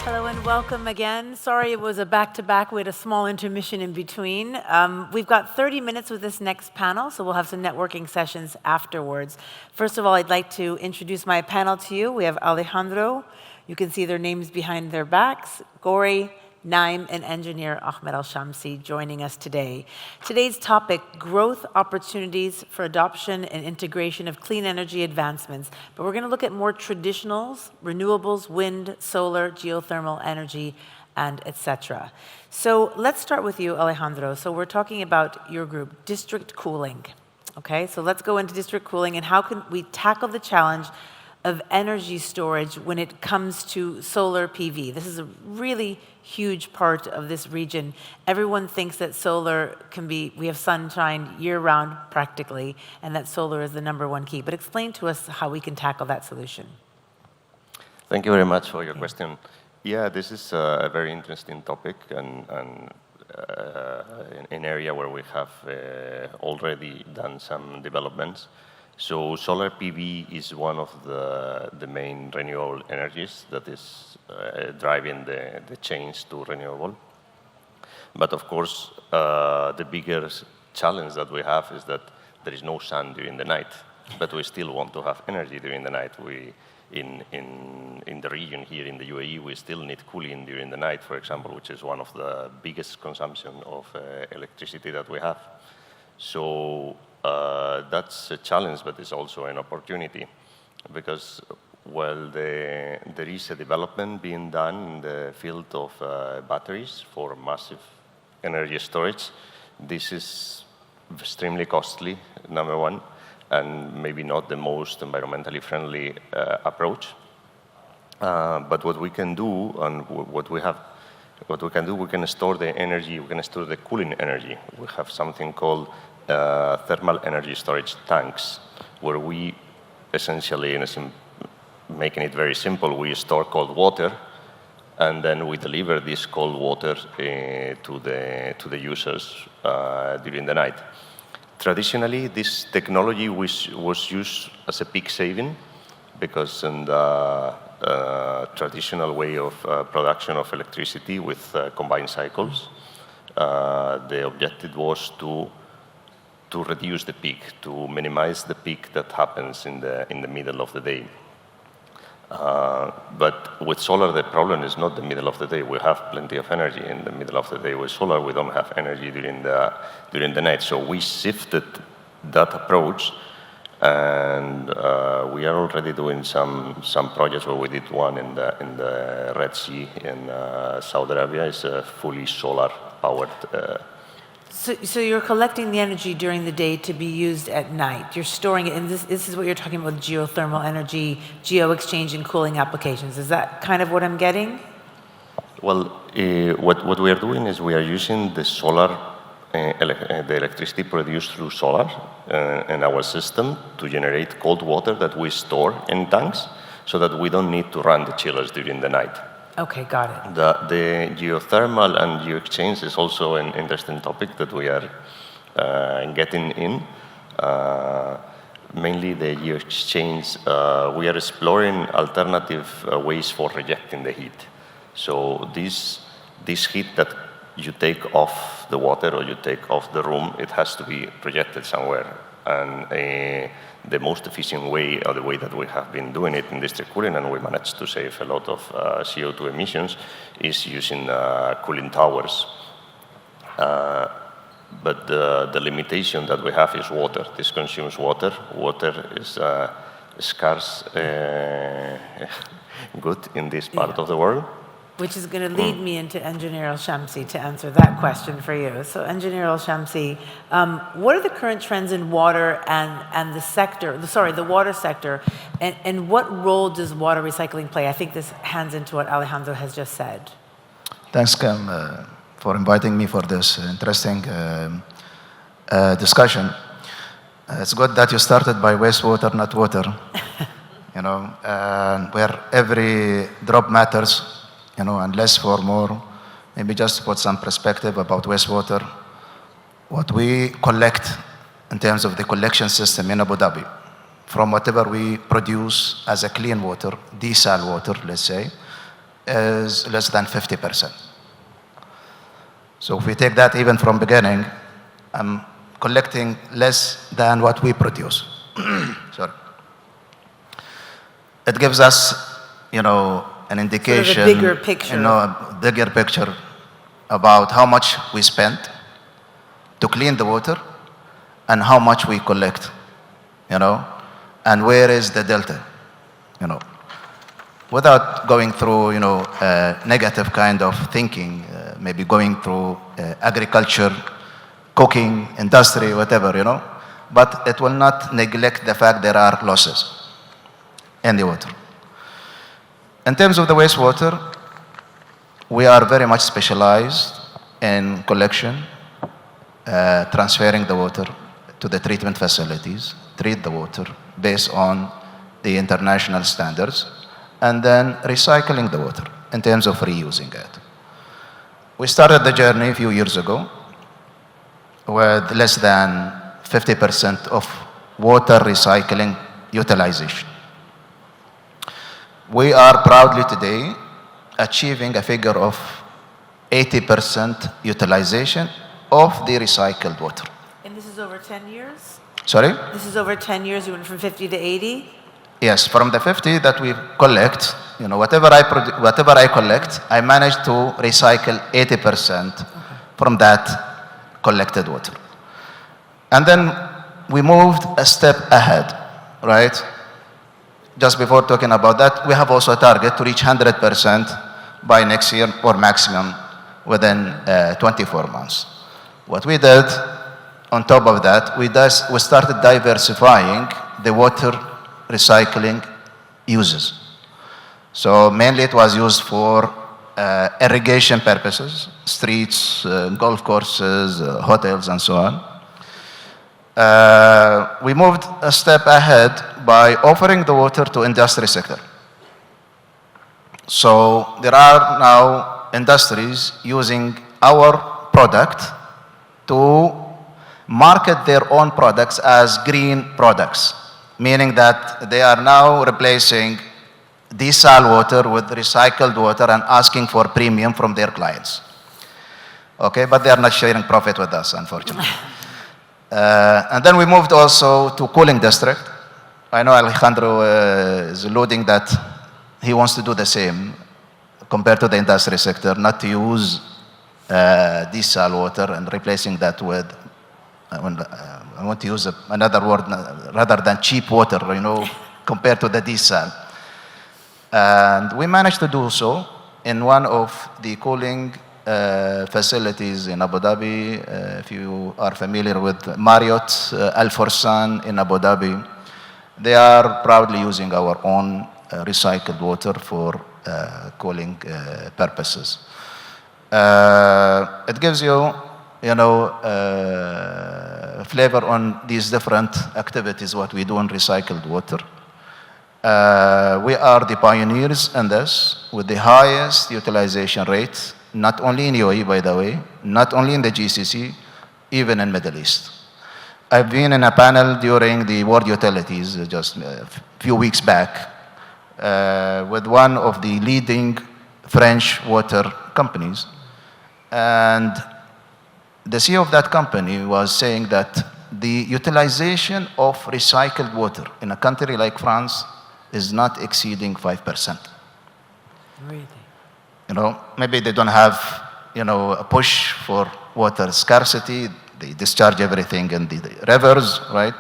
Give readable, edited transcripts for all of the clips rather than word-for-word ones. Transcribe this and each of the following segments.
Hello and welcome again. Sorry it was a back-to-back. We had a small intermission in between. We've got 30 minutes with this next panel, so we'll have some networking sessions afterwards. First of all, I'd like to introduce my panel to you. We have Alejandro. You can see their names behind their backs. Gauri, Naim, and engineer Ahmed Shamsi joining us today. Today's topic, growth opportunities for adoption and integration of clean energy advancements. But we're going to look at more traditionals, renewables, wind, solar, geothermal energy, and etc. So let's start with you, Alejandro. So we're talking about your group, district cooling. Okay, so let's go into district cooling and how can we tackle the challenge of energy storage when it comes to solar PV. This is a really huge part of this region. Everyone thinks that solar can be, we have sunshine year-round practically, and that solar is the #1 key. But explain to us how we can tackle that solution. Thank you very much for your question. Yeah, this is a very interesting topic and an area where we have already done some developments. So solar PV is one of the main renewable energies that is driving the change to renewable. But of course, the bigger challenge that we have is that there is no sun during the night, but we still want to have energy during the night. In the region here in the UAE, we still need cooling during the night, for example, which is one of the biggest consumption of electricity that we have. So that's a challenge, but it's also an opportunity because, well, there is a development being done in the field of batteries for massive energy storage. This is extremely costly, #1, and maybe not the most environmentally friendly approach. But what we can do, and we can store the energy, we can store the cooling energy. We have something called thermal energy storage tanks, where we essentially, making it very simple, we store cold water, and then we deliver this cold water to the users during the night. Traditionally, this technology was used as a peak saving, because in the traditional way of production of electricity with combined cycles, the objective was to reduce the peak, to minimize the peak that happens in the middle of the day. But with solar, the problem is not the middle of the day. We have plenty of energy in the middle of the day. With solar, we don't have energy during the night. So we shifted that approach, and we are already doing some projects where we did one in the Red Sea in Saudi Arabia. It's a fully solar-powered. So you're collecting the energy during the day to be used at night. You're storing it, and this is what you're talking about, geothermal energy, geo-exchange and cooling applications. Is that kind of what I'm getting? Well, what we are doing is we are using the solar, the electricity produced through solar in our system to generate cold water that we store in tanks so that we don't need to run the chillers during the night. Okay, got it. The geothermal and geo-exchange is also an interesting topic that we are getting in. Mainly the geo-exchange, we are exploring alternative ways for rejecting the heat. So this heat that you take off the water or you take off the room, it has to be rejected somewhere. And the most efficient way, or the way that we have been doing it in district cooling, and we managed to save a lot of CO2 emissions, is using cooling towers. But the limitation that we have is water. This consumes water. Water is scarce good in this part of the world. Which is going to lead me into Engineer Shamsi to answer that question for you. So Engineer Shamsi, what are the current trends in water and the water sector, and what role does water recycling play? I think this hands into what Alejandro has just said. Thanks, Cam, for inviting me for this interesting discussion. It's good that you started by wastewater, not water. Where every drop matters. And less for more. Maybe just to put some perspective about wastewater. What we collect in terms of the collection system in Abu Dhabi, from whatever we produce as a clean water, desal water, let's say, is less than 50%. So if we take that even from beginning, I'm collecting less than what we produce. Sorry. It gives us, an indication, sort of a bigger picture. A bigger picture about how much we spend to clean the water and how much we collect, and where is the delta, without going through, negative kind of thinking, maybe going through agriculture, cooking, industry, whatever, but it will not neglect the fact there are losses in the water. In terms of the wastewater, we are very much specialized in collection, transferring the water to the treatment facilities, treat the water based on the international standards, and then recycling the water in terms of reusing it. We started the journey a few years ago with less than 50% of water recycling utilization. We are proudly today achieving a figure of 80% utilization of the recycled water. And this is over 10 years? Sorry? This is over 10 years, you went from 50 to 80? Yes, from the 50 that we collect, whatever I collect, I manage to recycle 80% from that collected water. And then we moved a step ahead, right? Just before talking about that, we have also a target to reach 100% by next year or maximum within 24 months. What we did on top of that, we started diversifying the water recycling uses. So mainly it was used for irrigation purposes, streets, golf courses, hotels, and so on. We moved a step ahead by offering the water to industry sector. So there are now industries using our product to market their own products as green products, meaning that they are now replacing desal water with recycled water and asking for premium from their clients. Okay, but they are not sharing profit with us, unfortunately. And then we moved also to cooling district. I know Alejandro is alluding that he wants to do the same compared to the industry sector, not to use desal water and replacing that with, I want to use another word rather than cheap water, compared to the desal. And we managed to do so in one of the cooling facilities in Abu Dhabi. If you are familiar with Marriott Al Forsan in Abu Dhabi, they are proudly using our own recycled water for cooling purposes. It gives you, flavor on these different activities, what we do in recycled water. We are the pioneers in this with the highest utilization rate, not only in UAE, by the way, not only in the GCC, even in Middle East. I've been in a panel during the World Utilities just a few weeks back with one of the leading French water companies. And the CEO of that company was saying that the utilization of recycled water in a country like France is not exceeding 5%. Really? Maybe they don't have, a push for water scarcity. They discharge everything in the rivers, right?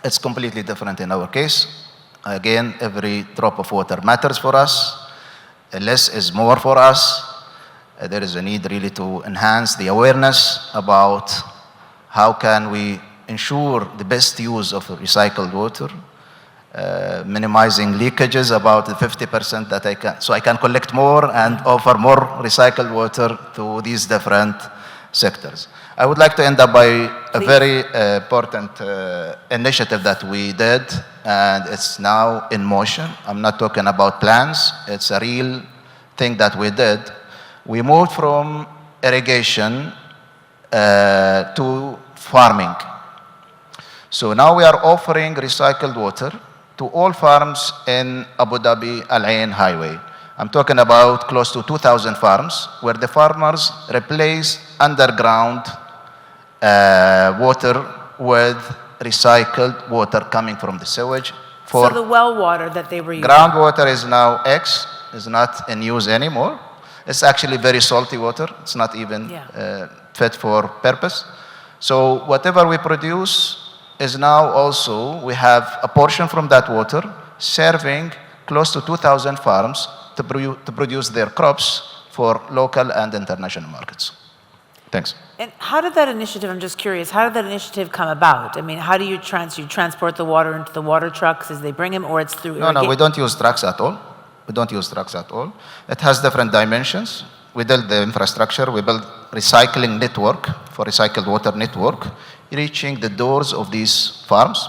It's completely different in our case. Again, every drop of water matters for us. Less is more for us. There is a need really to enhance the awareness about how can we ensure the best use of recycled water, minimizing leakages about the 50% that I can collect more and offer more recycled water to these different sectors. I would like to end up by a very important initiative that we did, and it's now in motion. I'm not talking about plans. It's a real thing that we did. We moved from irrigation to farming. So now we are offering recycled water to all farms in Abu Dhabi Al Ain Highway. I'm talking about close to 2,000 farms where the farmers replace underground water with recycled water coming from the sewage. So the well water that they were using. Groundwater is now X, is not in use anymore. It's actually very salty water. It's not even fit for purpose. So whatever we produce is now also, we have a portion from that water serving close to 2,000 farms to produce their crops for local and international markets. Thanks. And how did that initiative, I'm just curious, how did that initiative come about? I mean, how do you transport the water into the water trucks as they bring them, or it's through No, we don't use trucks at all. We don't use trucks at all. It has different dimensions. We build the infrastructure. We build recycling network for recycled water network, reaching the doors of these farms.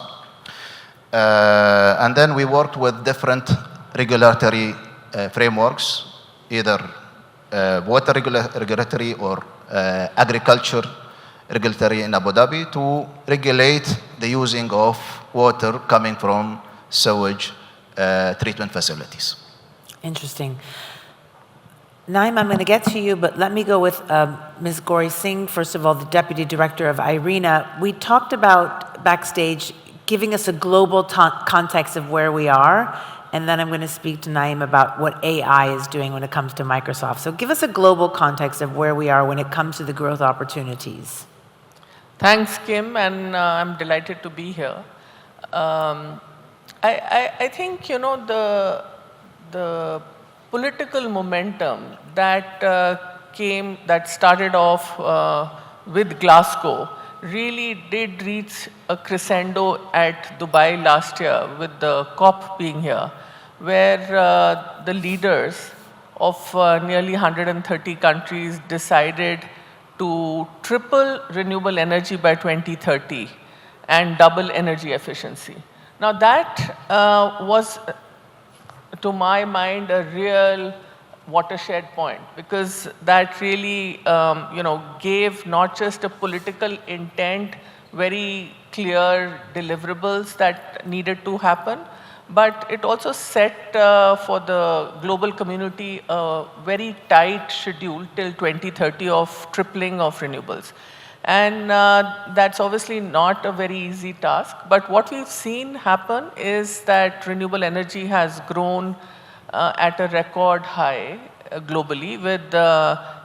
And then we worked with different regulatory frameworks, either water regulatory or agriculture regulatory in Abu Dhabi to regulate the using of water coming from sewage treatment facilities. Interesting. Naim, I'm going to get to you, but let me go with Ms. Gauri Singh, first of all, the Deputy Director of IRENA. We talked about backstage giving us a global context of where we are, and then I'm going to speak to Naim about what AI is doing when it comes to Microsoft. So give us a global context of where we are when it comes to the growth opportunities. Thanks, Kim, and I'm delighted to be here. I think, you know, the political momentum that that started off with Glasgow really did reach a crescendo at Dubai last year with the COP being here, where the leaders of nearly 130 countries decided to triple renewable energy by 2030 and double energy efficiency. Now that was, to my mind, a real watershed point, because that really you know, gave not just a political intent, very clear deliverables that needed to happen, but it also set for the global community a very tight schedule till 2030 of tripling of renewables. And that's obviously not a very easy task, but what we've seen happen is that renewable energy has grown at a record high globally with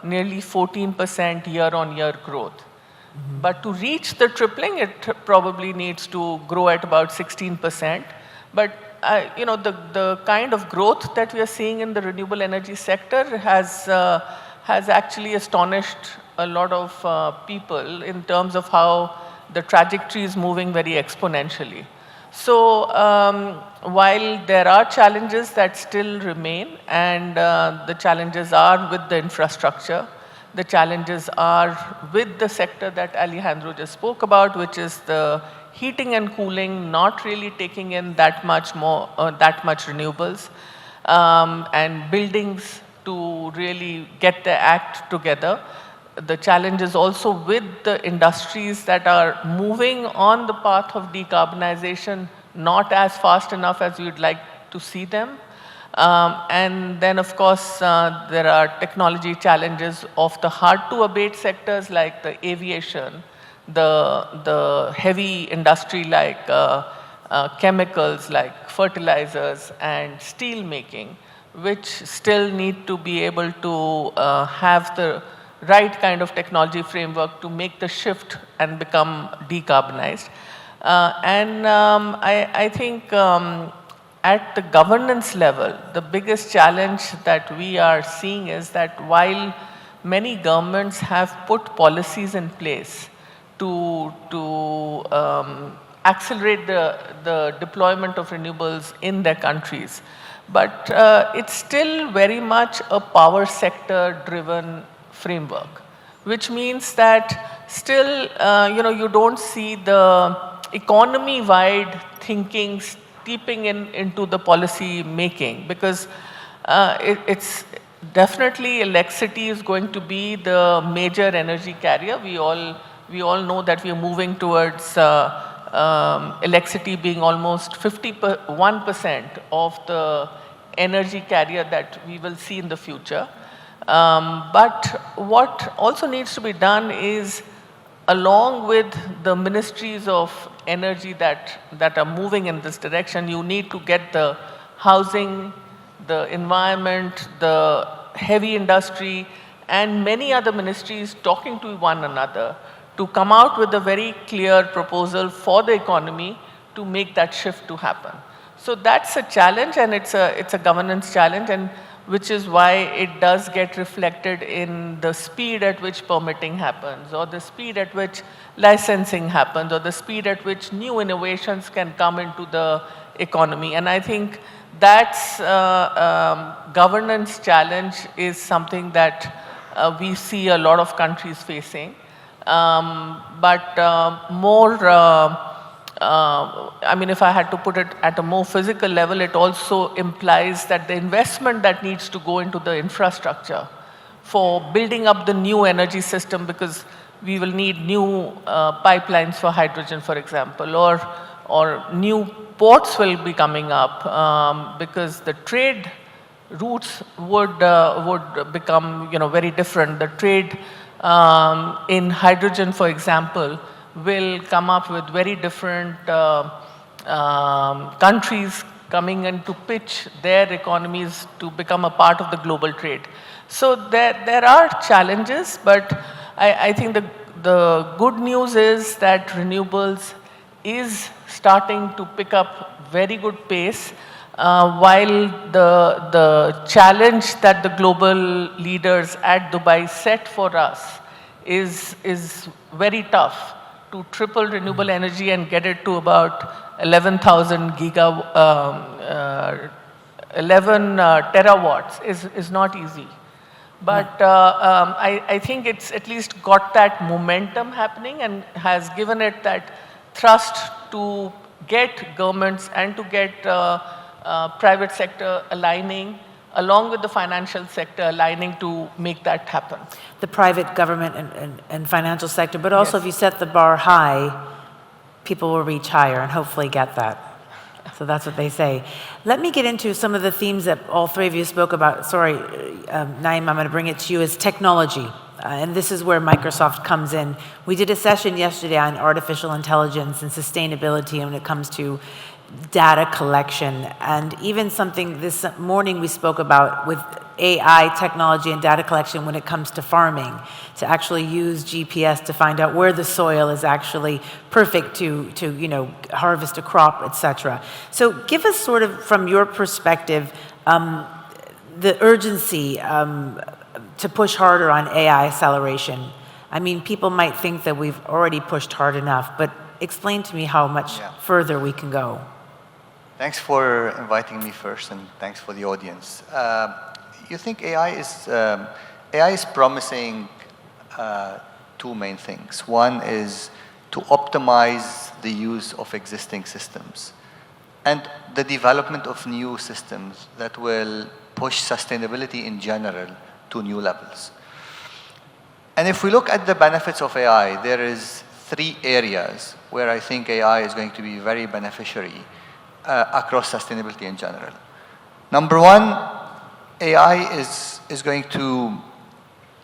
nearly 14% year-on-year growth. Mm-hmm. But to reach the tripling, it probably needs to grow at about 16%. But you know, the kind of growth that we are seeing in the renewable energy sector has actually astonished a lot of people in terms of how the trajectory is moving very exponentially. So while there are challenges that still remain, and the challenges are with the infrastructure, the challenges are with the sector that Alejandro just spoke about, which is the heating and cooling, not really taking in that much renewables, and buildings to really get the act together. The challenge is also with the industries that are moving on the path of decarbonization, not as fast enough as we would like to see them. And then, of course, there are technology challenges of the hard-to-abate sectors like the aviation, the heavy industry like chemicals, like fertilizers and steel making, which still need to be able to have the right kind of technology framework to make the shift and become decarbonized. I think at the governance level, the biggest challenge that we are seeing is that while many governments have put policies in place to accelerate the deployment of renewables in their countries, but it's still very much a power sector driven framework, which means that still, you know, you don't see the economy-wide thinking steeping into the policy making, because it's definitely electricity is going to be the major energy carrier. We all know that we are moving towards electricity being almost 51% of the energy carrier that we will see in the future. But what also needs to be done is, along with the ministries of energy that are moving in this direction, you need to get the housing, the environment, the heavy industry, and many other ministries talking to one another to come out with a very clear proposal for the economy to make that shift to happen. So that's a challenge, and it's a governance challenge, and which is why it does get reflected in the speed at which permitting happens, or the speed at which licensing happens, or the speed at which new innovations can come into the economy. And I think that's governance challenge is something that we see a lot of countries facing. I mean, if I had to put it at a more physical level, it also implies that the investment that needs to go into the infrastructure for building up the new energy system, because we will need new pipelines for hydrogen, for example, or new ports will be coming up, because the trade routes would become, very different. The trade in hydrogen, for example, will come up with very different countries coming in to pitch their economies to become a part of the global trade. So there are challenges, but I think the good news is that renewables is starting to pick up very good pace, while the challenge that the global leaders at Dubai set for us is very tough. To triple renewable energy and get it to about 11 terawatts is not easy. But I think it's at least got that momentum happening and has given it that thrust to get governments and to get private sector aligning, along with the financial sector aligning to make that happen. The private government and financial sector, but also if you set the bar high, people will reach higher and hopefully get that. So that's what they say. Let me get into some of the themes that all three of you spoke about. Sorry, Naim, I'm going to bring it to you, is technology. And this is where Microsoft comes in. We did a session yesterday on artificial intelligence and sustainability when it comes to data collection, and even something this morning we spoke about with AI technology and data collection when it comes to farming, to actually use GPS to find out where the soil is actually perfect to harvest a crop, etc. So give us sort of, from your perspective, the urgency to push harder on AI acceleration. I mean, people might think that we've already pushed hard enough, but explain to me how much further we can go. Thanks for inviting me first, and thanks for the audience. You think AI is promising two main things. One is to optimize the use of existing systems and the development of new systems that will push sustainability in general to new levels. And if we look at the benefits of AI, there is three areas where I think AI is going to be very beneficiary across sustainability in general. Number one, AI is going to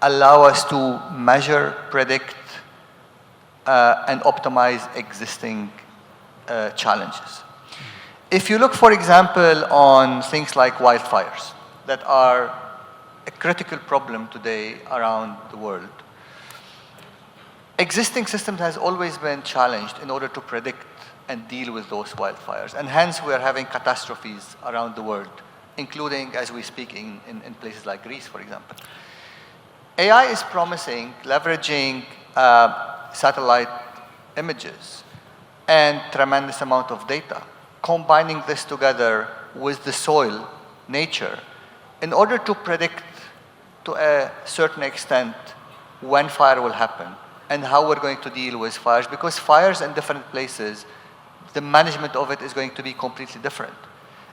allow us to measure, predict, and optimize existing challenges. If you look, for example, on things like wildfires that are a critical problem today around the world, existing systems has always been challenged in order to predict and deal with those wildfires. And hence we are having catastrophes around the world, including, as we speak, in places like Greece, for example. AI is promising, leveraging satellite images and tremendous amount of data, combining this together with the soil, nature, in order to predict to a certain extent when fire will happen and how we're going to deal with fires, because fires in different places, the management of it is going to be completely different.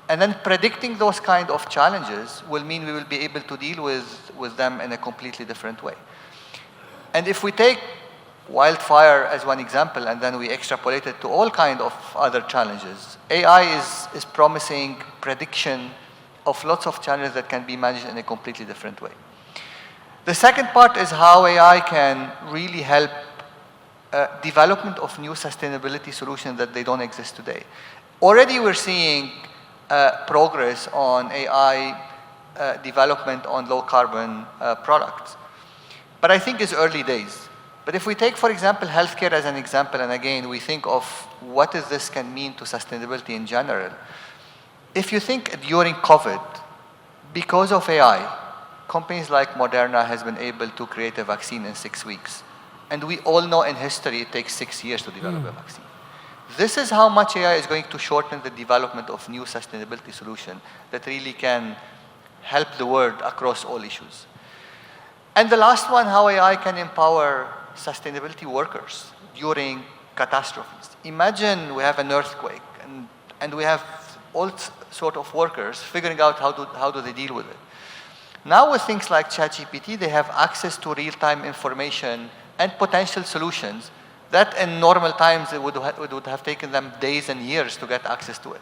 And then predicting those kind of challenges will mean we will be able to deal with them in a completely different way. And if we take wildfire as one example and then we extrapolate it to all kind of other challenges, AI is promising prediction of lots of challenges that can be managed in a completely different way. The second part is how AI can really help development of new sustainability solutions that they don't exist today. Already we're seeing progress on AI development on low carbon products. But I think it's early days. But if we take, for example, healthcare as an example, and again, we think of what this can mean to sustainability in general. If you think during COVID, because of AI, companies like Moderna has been able to create a vaccine in 6 weeks. And we all know in history it takes 6 years to develop a vaccine. This is how much AI is going to shorten the development of new sustainability solutions that really can help the world across all issues. And the last one, how AI can empower sustainability workers during catastrophes. Imagine we have an earthquake and we have all sort of workers figuring out how do they deal with it. Now with things like ChatGPT, they have access to real-time information and potential solutions that in normal times it would have taken them days and years to get access to it.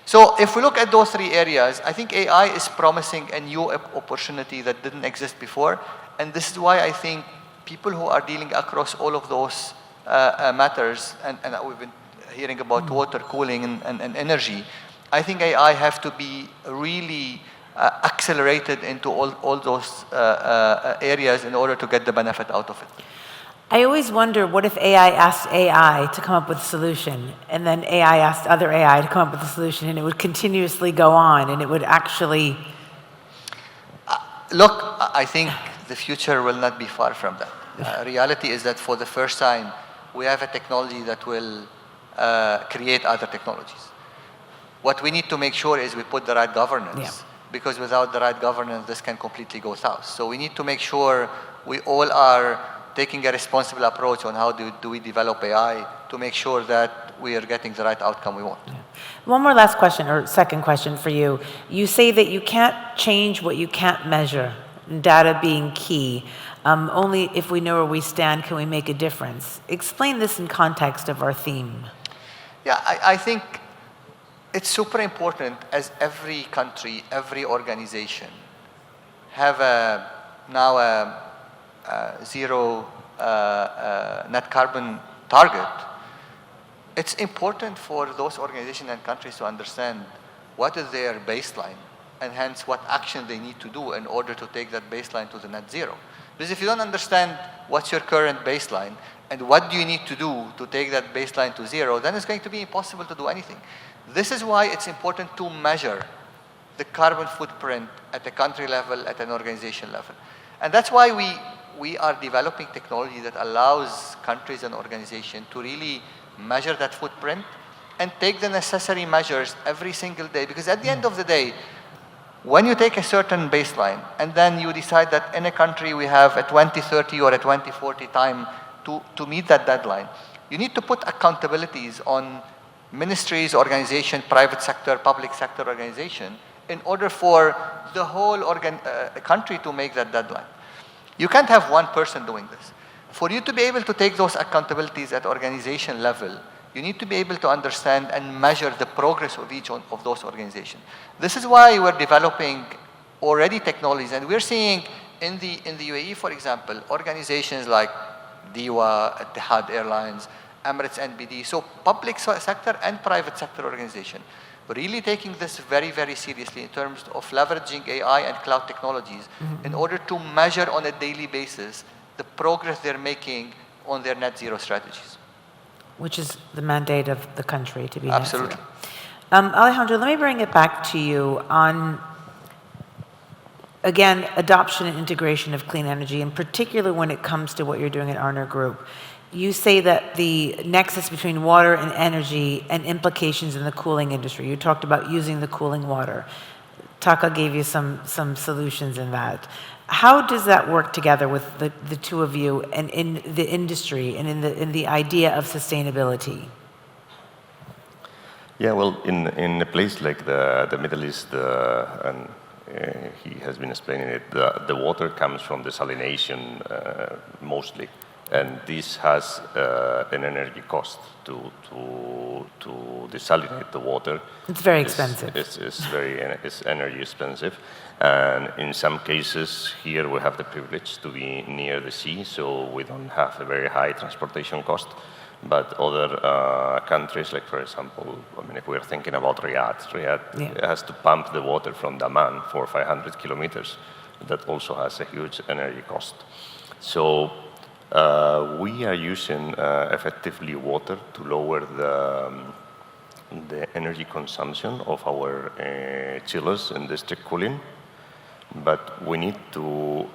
So if we look at those three areas, I think AI is promising a new opportunity that didn't exist before. And this is why I think people who are dealing across all of those matters, and we've been hearing about water, cooling, and energy, I think AI have to be really accelerated into all those areas in order to get the benefit out of it. I always wonder, what if AI asked AI to come up with a solution, and then AI asked other AI to come up with a solution, and it would continuously go on, and it would actually... Look, I think the future will not be far from that. Reality is that for the first time, we have a technology that will create other technologies. What we need to make sure is we put the right governance, because without the right governance, this can completely go south. So we need to make sure we all are taking a responsible approach on how do we develop AI to make sure that we are getting the right outcome we want. One more last question, or second question for you. You say that you can't change what you can't measure, data being key. Only if we know where we stand can we make a difference. Explain this in context of our theme. Yeah, I think it's super important as every country, every organization have now a zero net carbon target. It's important for those organizations and countries to understand what is their baseline and hence what action they need to do in order to take that baseline to the net zero. Because if you don't understand what's your current baseline and what do you need to do to take that baseline to zero, then it's going to be impossible to do anything. This is why it's important to measure the carbon footprint at the country level, at an organization level. And that's why we are developing technology that allows countries and organizations to really measure that footprint and take the necessary measures every single day. Because at the end of the day, when you take a certain baseline and then you decide that in a country we have a 2030 or a 2040 time to meet that deadline, you need to put accountabilities on ministries, organizations, private sector, public sector organization in order for the whole country to make that deadline. You can't have one person doing this. For you to be able to take those accountabilities at organization level, you need to be able to understand and measure the progress of each of those organizations. This is why we're developing already technologies, and we're seeing in the UAE, for example, organizations like DIWA, Etihad Airlines, Emirates NBD, so public sector and private sector organization, really taking this very, very seriously in terms of leveraging AI and cloud technologies in order to measure on a daily basis the progress they're making on their net zero strategies. Which is the mandate of the country to be Absolutely. net zero. Alejandro, let me bring it back to you on, again, adoption and integration of clean energy, in particular when it comes to what you're doing at ARANER Group. You say that the nexus between water and energy and implications in the cooling industry. You talked about using the cooling water. TAQA gave you some solutions in that. How does that work together with the two of you and in the industry and in the idea of sustainability? Yeah, well, in a place like the Middle East, and he has been explaining it, the water comes from desalination mostly. And this has an energy cost to desalinate the water. It's very expensive. It's energy expensive. And in some cases, here we have the privilege to be near the sea, so we don't have a very high transportation cost. But other countries, like for example, I mean, if we're thinking about Riyadh has to pump the water from Daman for 500 kilometers. That also has a huge energy cost. So we are using effectively water to lower the energy consumption of our chillers and district cooling. But we need to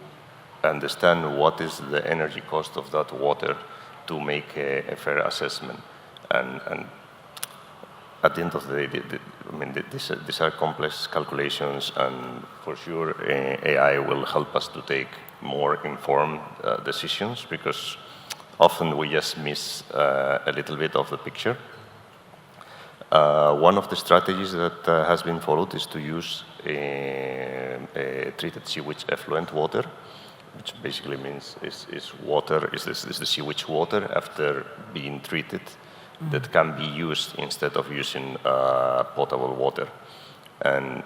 understand what is the energy cost of that water to make a fair assessment. And at the end of the day, I mean, these are complex calculations, and for sure AI will help us to take more informed decisions, because often we just miss a little bit of the picture. One of the strategies that has been followed is to use a treated sewage effluent water, which basically means is the sewage water after being treated that can be used instead of using potable water. And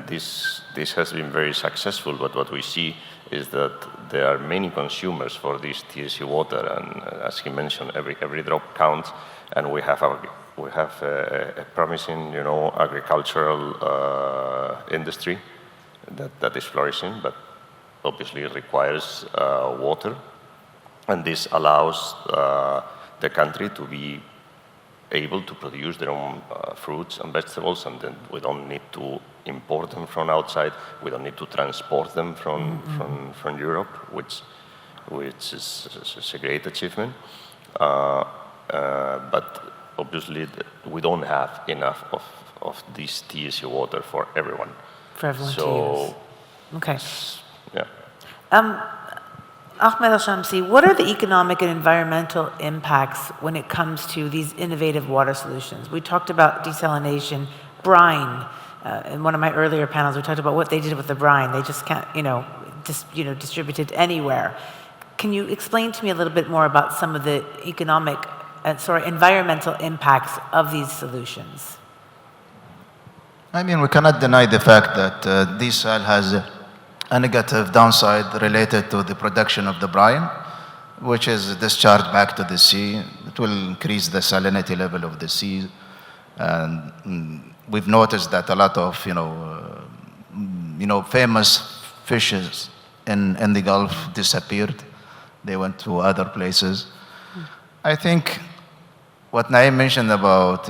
this has been very successful, but what we see is that there are many consumers for this TSE water, and as he mentioned, every drop counts, and we have a promising, agricultural industry that is flourishing, but obviously it requires water, and this allows the country to be able to produce their own fruits and vegetables, and then we don't need to import them from outside. We don't need to transport them from Europe, which is a great achievement. But obviously, we don't have enough of this TSE water for everyone. For everyone to use. Okay. Yeah. Ahmed Al-Shamsi, what are the economic and environmental impacts when it comes to these innovative water solutions? We talked about desalination, brine. In one of my earlier panels, we talked about what they did with the brine. They just can't, distribute it anywhere. Can you explain to me a little bit more about some of the environmental impacts of these solutions? I mean, we cannot deny the fact that desal has a negative downside related to the production of the brine, which is discharged back to the sea. It will increase the salinity level of the sea. And we've noticed that a lot of, famous fishes in the Gulf disappeared. They went to other places. I think what Naim mentioned about,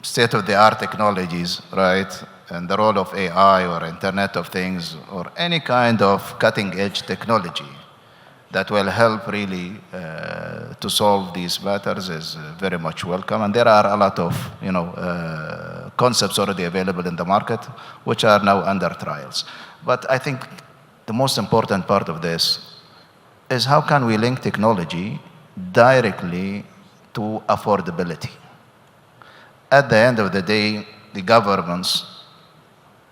state-of-the-art technologies, right? And the role of AI or Internet of Things or any kind of cutting-edge technology that will help really to solve these matters is very much welcome. And there are a lot of, concepts already available in the market, which are now under trials. But I think the most important part of this is how can we link technology directly to affordability? At the end of the day, the governments,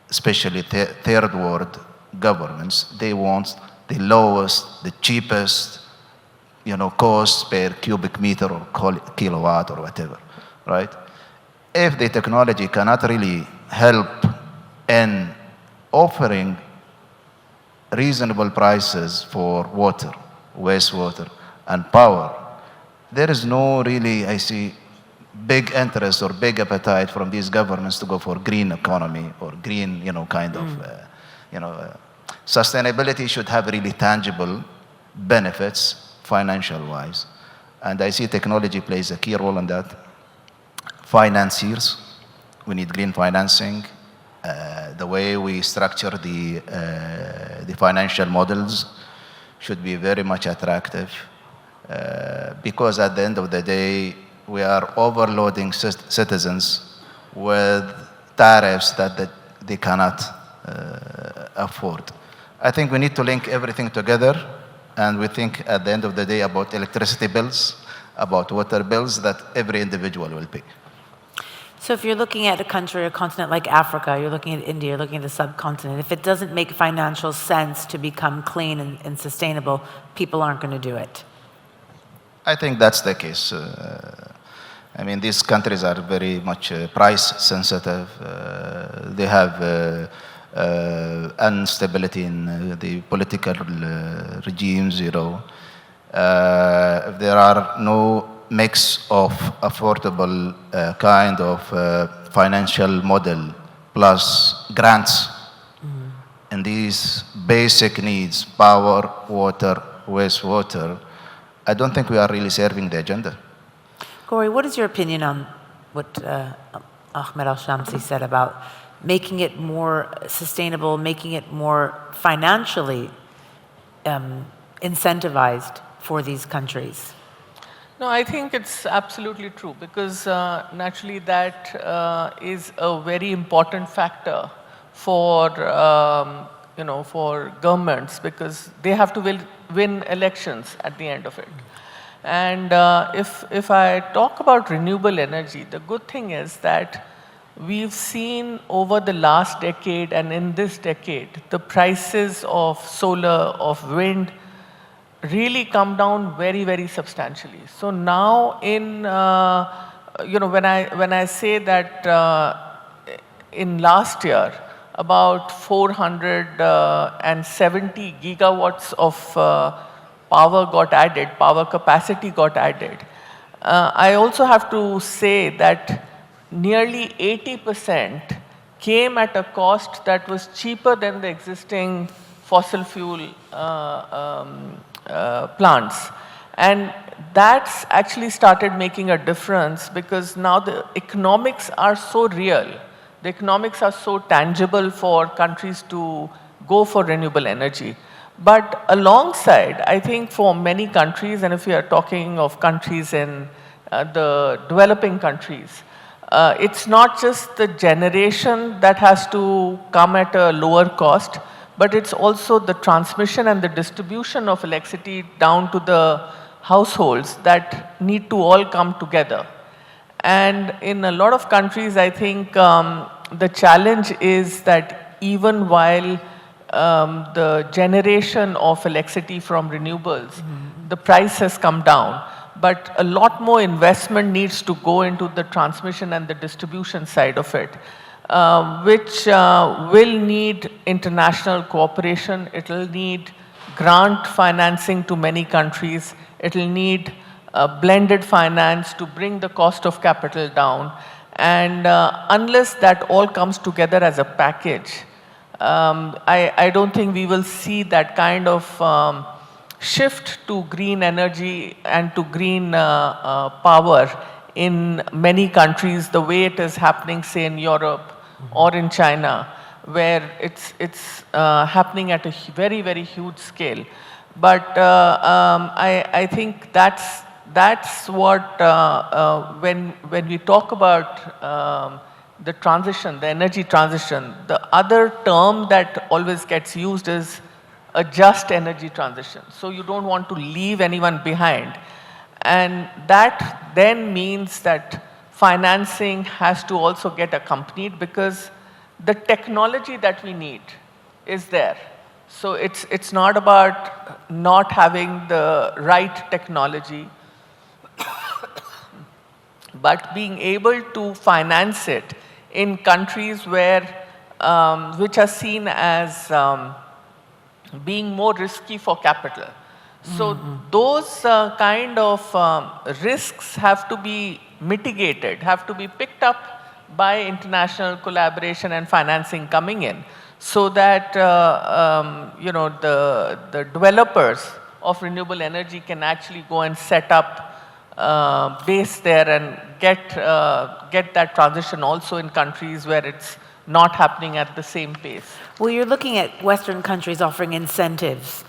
especially third world governments, they want the lowest, the cheapest, cost per cubic meter or kilowatt or whatever, right? If the technology cannot really help in offering reasonable prices for water, wastewater, and power, there is no really, I see, big interest or big appetite from these governments to go for green economy or green, sustainability should have really tangible benefits, financial-wise. And I see technology plays a key role in that. Financiers, we need green financing. The way we structure the financial models should be very much attractive because at the end of the day, we are overloading citizens with tariffs that they cannot afford. I think we need to link everything together, and we think at the end of the day about electricity bills, about water bills that every individual will pay. So if you're looking at a country or a continent like Africa, you're looking at India, you're looking at the subcontinent, if it doesn't make financial sense to become clean and sustainable, people aren't going to do it. I think that's the case. I mean, these countries are very much price sensitive. They have instability in the political regimes, you know. If there are no mix of affordable kind of financial model plus grants in these basic needs, power, water, wastewater, I don't think we are really serving the agenda. Gauri, what is your opinion on what Ahmed Al-Shamsi said about making it more sustainable, making it more financially incentivized for these countries? No, I think it's absolutely true because naturally that is a very important factor for for governments because they have to win elections at the end of it. And if I talk about renewable energy, the good thing is that we've seen over the last decade and in this decade, the prices of solar, of wind, really come down very, very substantially. So now in, when I say that in last year, about 470 gigawatts of power got added, power capacity got added. I also have to say that nearly 80% came at a cost that was cheaper than the existing fossil fuel plants. And that's actually started making a difference because now the economics are so real. The economics are so tangible for countries to go for renewable energy. But alongside, I think for many countries, and if we are talking of countries in the developing countries, it's not just the generation that has to come at a lower cost, but it's also the transmission and the distribution of electricity down to the households that need to all come together. And in a lot of countries, I think the challenge is that even while the generation of electricity from renewables, the price has come down, but a lot more investment needs to go into the transmission and the distribution side of it, which will need international cooperation. It will need grant financing to many countries. It will need blended finance to bring the cost of capital down. And unless that all comes together as a package, I don't think we will see that kind of shift to green energy and to green power in many countries the way it is happening, say, in Europe or in China, where it's happening at a very, very huge scale. But I think that's what, when we talk about the transition, the energy transition, the other term that always gets used is a just energy transition. So you don't want to leave anyone behind. And that then means that financing has to also get accompanied because the technology that we need is there. So it's not about not having the right technology, but being able to finance it in countries where, which are seen as being more risky for capital. So those kind of risks have to be mitigated, have to be picked up by international collaboration and financing coming in, so that the developers of renewable energy can actually go and set up base there and get that transition also in countries where it's not happening at the same pace. Well, you're looking at Western countries offering incentives,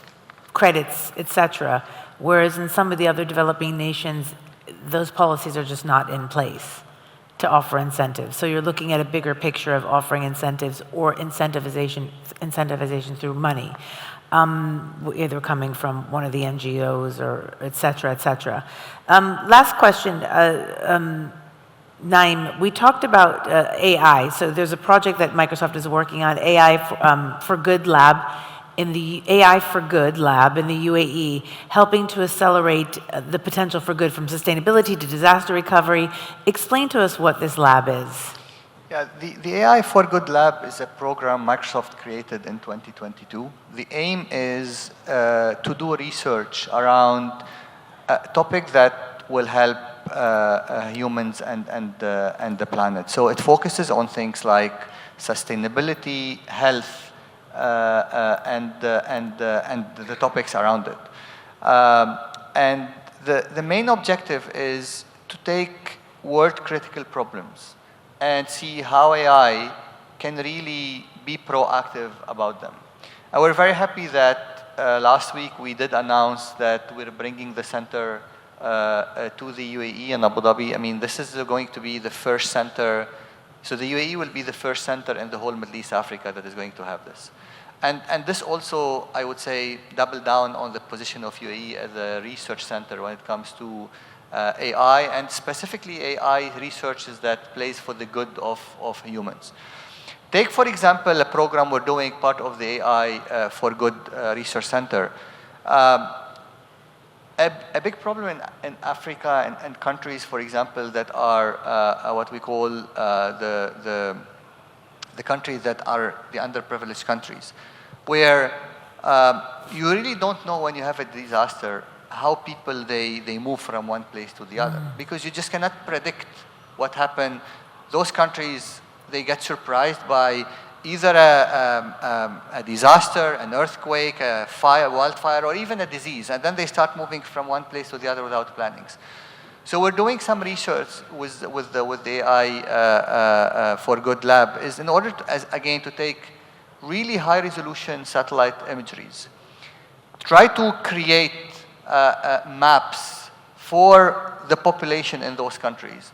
credits, etc., whereas in some of the other developing nations, those policies are just not in place to offer incentives. So you're looking at a bigger picture of offering incentives or incentivization through money, either coming from one of the NGOs or et cetera, et cetera. Last question, Naim, we talked about AI. So there's a project that Microsoft is working on, AI for Good Lab. in the AI for Good lab in the UAE, helping to accelerate the potential for good from sustainability to disaster recovery. Explain to us what this lab is. Yeah, the AI for Good Lab is a program Microsoft created in 2022. The aim is to do research around a topic that will help humans and the planet. So it focuses on things like sustainability, health, and the topics around it. And the main objective is to take world-critical problems and see how AI can really be proactive about them. And we're very happy that last week we did announce that we're bringing the center to the UAE and Abu Dhabi. I mean, this is going to be the first center. So the UAE will be the first center in the whole Middle East Africa that is going to have this. And this also, I would say, double down on the position of UAE as a research center when it comes to AI, and specifically AI researches that plays for the good of humans. Take, for example, a program we're doing, part of the AI for Good Research Center. A big problem in Africa and countries, for example, that are what we call the countries that are the underprivileged countries, where you really don't know when you have a disaster how people they move from one place to the other, because you just cannot predict what happened. Those countries, they get surprised by either a disaster, an earthquake, a fire, wildfire, or even a disease, and then they start moving from one place to the other without plannings. So we're doing some research with the AI for Good Lab, is in order to, again, to take really high resolution satellite imageries, try to create maps for the population in those countries,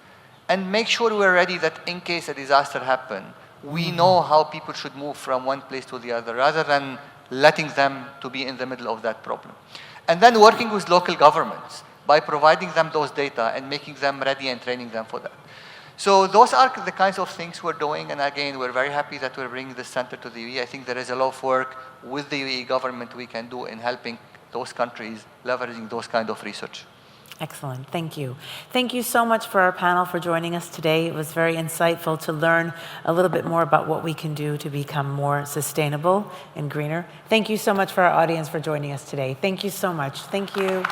and make sure we're ready that in case a disaster happens, we know how people should move from one place to the other, rather than letting them to be in the middle of that problem. And then working with local governments by providing them those data and making them ready and training them for that. So those are the kinds of things we're doing, and again, we're very happy that we're bringing this center to the UAE. I think there is a lot of work with the UAE government we can do in helping those countries leveraging those kind of research. Excellent, thank you. Thank you so much for our panel for joining us today. It was very insightful to learn a little bit more about what we can do to become more sustainable and greener. Thank you so much for our audience for joining us today. Thank you so much. Thank you.